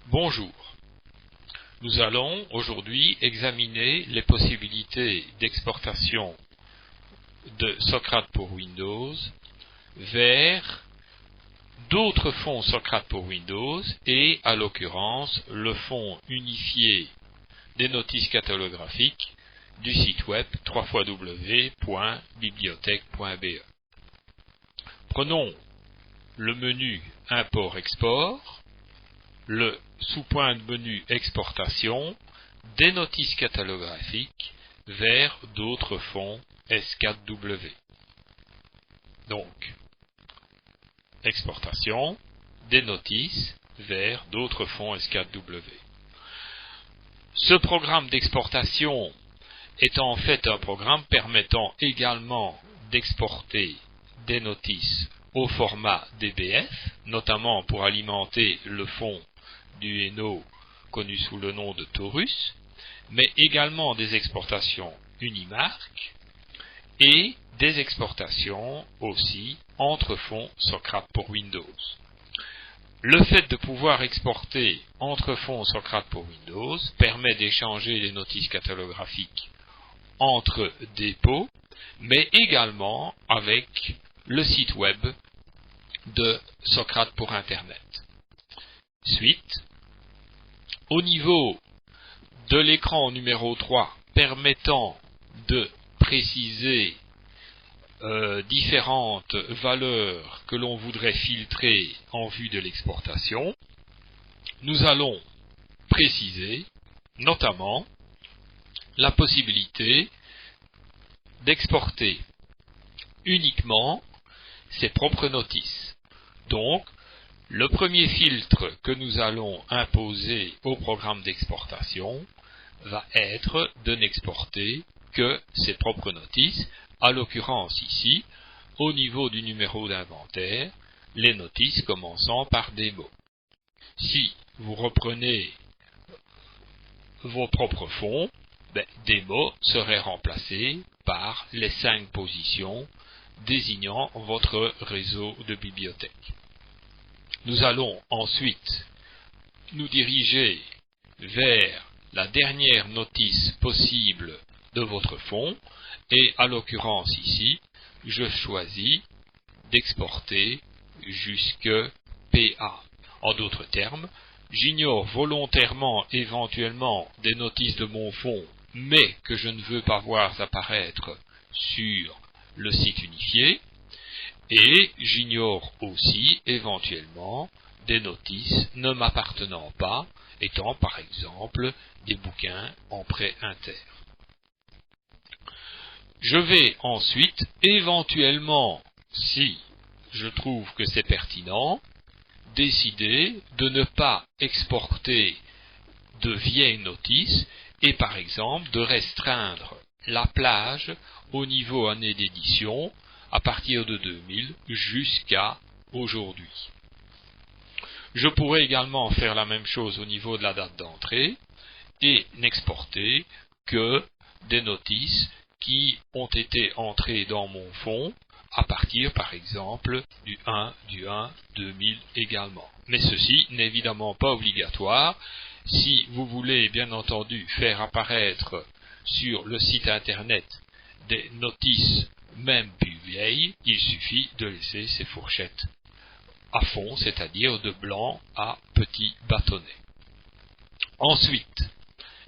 Bonjour, nous allons aujourd'hui examiner les possibilités d'exportation de Socrate pour Windows vers d'autres fonds Socrate pour Windows et, à l'occurrence, le fonds unifié des notices catalographiques du site web www.bibliothèque.be. Prenons le menu Import-Export, le sous-point de menu Exportation, des notices catalographiques vers d'autres fonds S4W. Donc, exportation, des notices vers d'autres fonds S4W. Ce programme d'exportation est en fait un programme permettant également d'exporter des notices au format DBF, notamment pour alimenter le fonds du Eno connu sous le nom de Taurus, mais également des exportations Unimark et des exportations aussi entre fonds Socrate pour Windows. Le fait de pouvoir exporter entre fonds Socrate pour Windows permet d'échanger les notices catalographiques entre dépôts, mais également avec le site web de Socrate pour Internet. Suite, au niveau de l'écran numéro 3 permettant de préciser différentes valeurs que l'on voudrait filtrer en vue de l'exportation, nous allons préciser notamment la possibilité d'exporter uniquement ses propres notices. Donc, le premier filtre que nous allons imposer au programme d'exportation va être de n'exporter que ses propres notices, à l'occurrence ici, au niveau du numéro d'inventaire, les notices commençant par des mots. Si vous reprenez vos propres fonds, des mots seraient remplacés par les 5 positions désignant votre réseau de bibliothèques. Nous allons ensuite nous diriger vers la dernière notice possible de votre fonds et à l'occurrence ici, je choisis d'exporter jusque PA. En d'autres termes, j'ignore volontairement éventuellement des notices de mon fonds, mais que je ne veux pas voir apparaître sur le site unifié, et j'ignore aussi éventuellement des notices ne m'appartenant pas, étant par exemple des bouquins en prêt inter. Je vais ensuite éventuellement, si je trouve que c'est pertinent, décider de ne pas exporter de vieilles notices et par exemple de restreindre la plage au niveau année d'édition à partir de 2000 jusqu'à aujourd'hui. Je pourrais également faire la même chose au niveau de la date d'entrée et n'exporter que des notices qui ont été entrées dans mon fonds à partir par exemple du 1/2000 également. Mais ceci n'est évidemment pas obligatoire. Si vous voulez bien entendu faire apparaître sur le site internet des notices même plus vieilles, il suffit de laisser ces fourchettes à fond, c'est-à-dire de blanc à petit bâtonnet. Ensuite,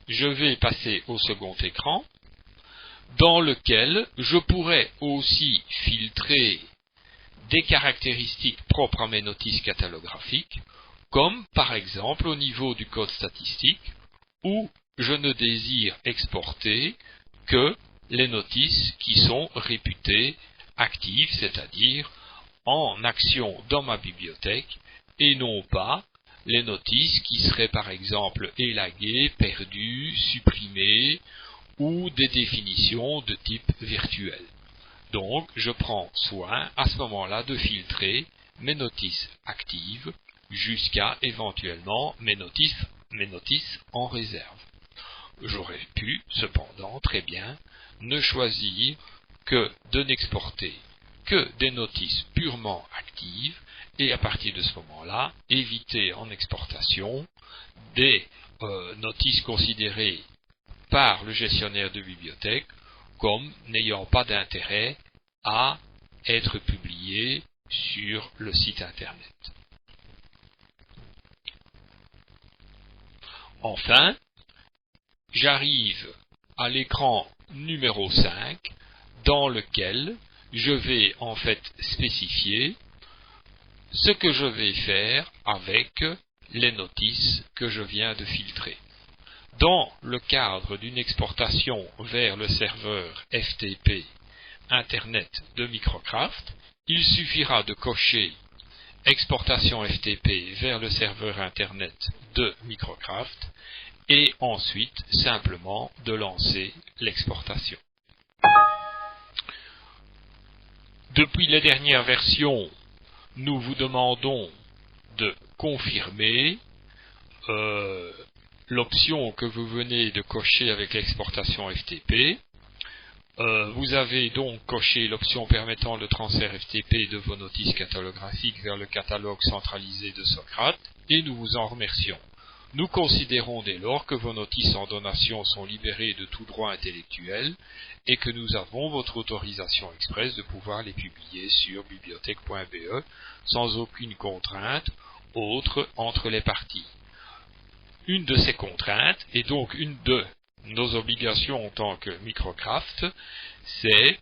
je vais passer au second écran, dans lequel je pourrais aussi filtrer des caractéristiques propres à mes notices catalographiques, comme par exemple au niveau du code statistique, où je ne désire exporter que les notices qui sont réputées actives, c'est-à-dire en action dans ma bibliothèque, et non pas les notices qui seraient par exemple élaguées, perdues, supprimées, ou des définitions de type virtuel. Donc, je prends soin à ce moment-là de filtrer mes notices actives jusqu'à éventuellement mes notices en réserve. J'aurais pu, cependant, très bien, ne choisir que de n'exporter que des notices purement actives et à partir de ce moment-là, éviter en exportation des notices considérées par le gestionnaire de bibliothèque comme n'ayant pas d'intérêt à être publiées sur le site internet. Enfin, j'arrive à l'écran numéro 5 dans lequel je vais en fait spécifier ce que je vais faire avec les notices que je viens de filtrer. Dans le cadre d'une exportation vers le serveur FTP Internet de Microcraft, il suffira de cocher exportation FTP vers le serveur Internet de Microcraft et ensuite simplement de lancer l'exportation. Depuis les dernières versions, nous vous demandons de confirmer l'option que vous venez de cocher avec l'exportation FTP. Vous avez donc coché l'option permettant le transfert FTP de vos notices catalographiques vers le catalogue centralisé de Socrate et nous vous en remercions. Nous considérons dès lors que vos notices en donation sont libérées de tout droit intellectuel et que nous avons votre autorisation expresse de pouvoir les publier sur bibliothèque.be sans aucune contrainte autre entre les parties. Une de ces contraintes, et donc une de nos obligations en tant que Microcraft, c'est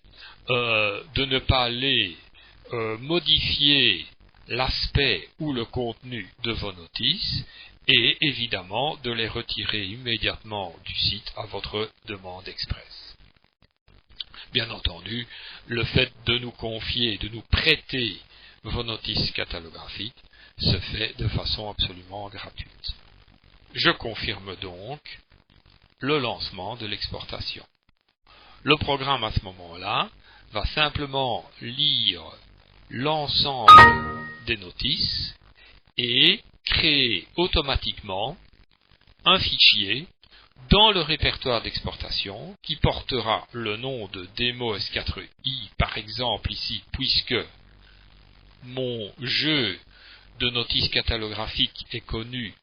de ne pas aller modifier l'aspect ou le contenu de vos notices et évidemment de les retirer immédiatement du site à votre demande expresse. Bien entendu, le fait de nous confier, de nous prêter vos notices catalographiques se fait de façon absolument gratuite. Je confirme donc le lancement de l'exportation. Le programme à ce moment-là va simplement lire l'ensemble des notices et créer automatiquement un fichier dans le répertoire d'exportation qui portera le nom de démo S4i par exemple ici, puisque mon jeu de notices catalographiques est connu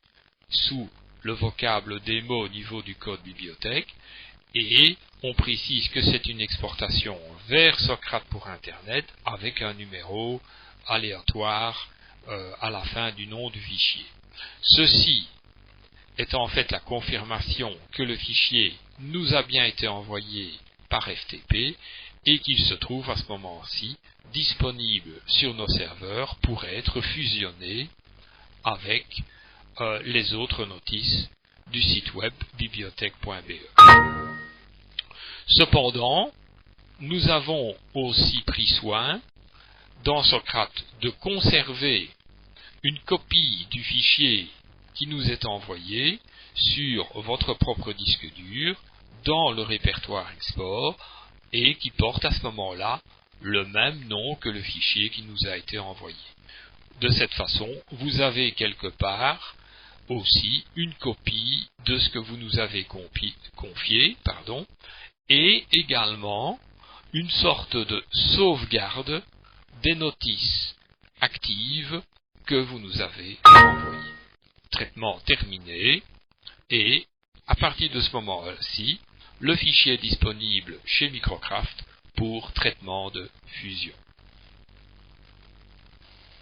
sous le vocable démo au niveau du code bibliothèque et on précise que c'est une exportation vers Socrate pour Internet avec un numéro aléatoire à la fin du nom du fichier. Ceci est en fait la confirmation que le fichier nous a bien été envoyé par FTP et qu'il se trouve à ce moment-ci disponible sur nos serveurs pour être fusionné avec les autres notices du site web bibliothèque.be. Cependant, nous avons aussi pris soin dans Socrate de conserver une copie du fichier qui nous est envoyé sur votre propre disque dur dans le répertoire export et qui porte à ce moment-là le même nom que le fichier qui nous a été envoyé. De cette façon, vous avez quelque part aussi une copie de ce que vous nous avez confié, et également une sorte de sauvegarde des notices actives que vous nous avez envoyées. Traitement terminé, et à partir de ce moment-ci, le fichier est disponible chez Microcraft pour traitement de fusion.